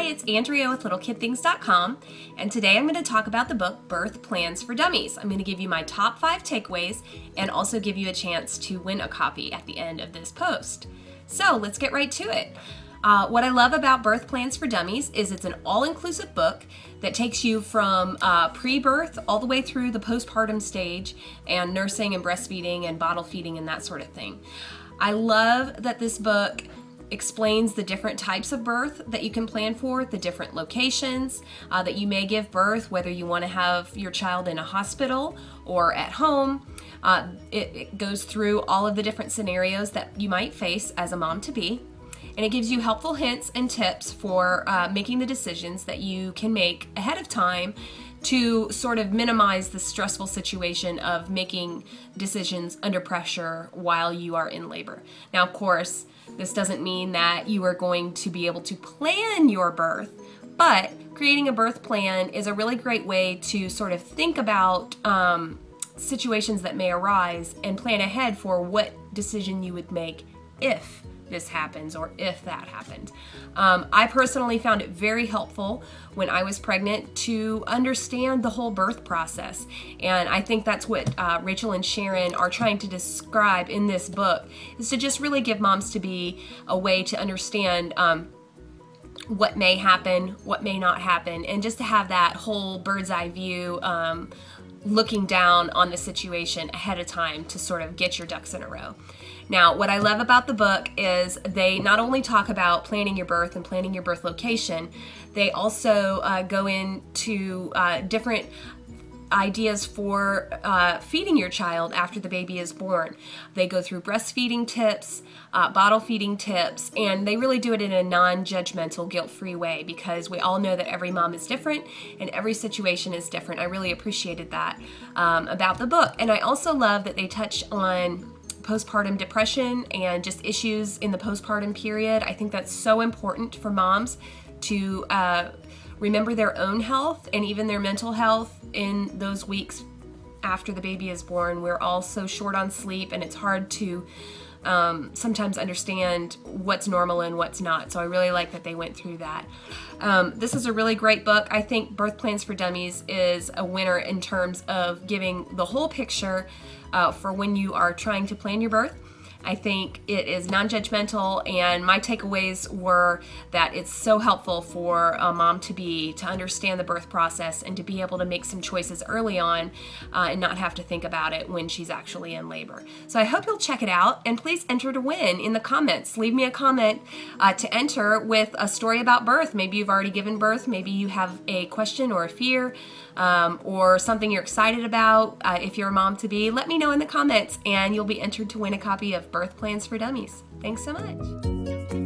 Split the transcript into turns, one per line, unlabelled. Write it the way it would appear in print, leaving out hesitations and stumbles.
it's Andrea with LittleKidThings.com, and today I'm going to talk about the book Birth Plans for Dummies. I'm going to give you my top 5 takeaways and also give you a chance to win a copy at the end of this post. So let's get right to it. What I love about Birth Plans for Dummies is it's an all-inclusive book that takes you from pre-birth all the way through the postpartum stage and nursing and breastfeeding and bottle feeding and that sort of thing. I love that this book explains the different types of birth that you can plan for, the different locations that you may give birth, whether you want to have your child in a hospital or at home. It goes through all of the different scenarios that you might face as a mom-to-be, and it gives you helpful hints and tips for making the decisions that you can make ahead of time to sort of minimize the stressful situation of making decisions under pressure while you are in labor. Now, of course, this doesn't mean that you are going to be able to plan your birth, but creating a birth plan is a really great way to sort of think about situations that may arise and plan ahead for what decision you would make if this happens or if that happened. I personally found it very helpful when I was pregnant to understand the whole birth process, and I think that's what Rachel and Sharon are trying to describe in this book, is to just really give moms-to-be a way to understand what may happen, what may not happen, and just to have that whole bird's eye view, looking down on the situation ahead of time to sort of get your ducks in a row. Now, what I love about the book is they not only talk about planning your birth and planning your birth location, they also go into different ideas for feeding your child after the baby is born. They go through breastfeeding tips, bottle feeding tips, and they really do it in a non-judgmental, guilt-free way, because we all know that every mom is different and every situation is different. I really appreciated that about the book. And I also love that they touch on postpartum depression and just issues in the postpartum period. I think that's so important for moms to remember their own health and even their mental health in those weeks after the baby is born. We're all so short on sleep, and it's hard to sometimes understand what's normal and what's not. So I really like that they went through that. This is a really great book. I think Birth Plans for Dummies is a winner in terms of giving the whole picture for when you are trying to plan your birth. I think it is non-judgmental, and my takeaways were that it's so helpful for a mom-to-be to understand the birth process and to be able to make some choices early on and not have to think about it when she's actually in labor. So I hope you'll check it out, and please enter to win in the comments. Leave me a comment to enter with a story about birth. Maybe you've already given birth, maybe you have a question or a fear, or something you're excited about. If you're a mom-to-be, let me know in the comments, and you'll be entered to win a copy of Birth Plans for Dummies. Thanks so much.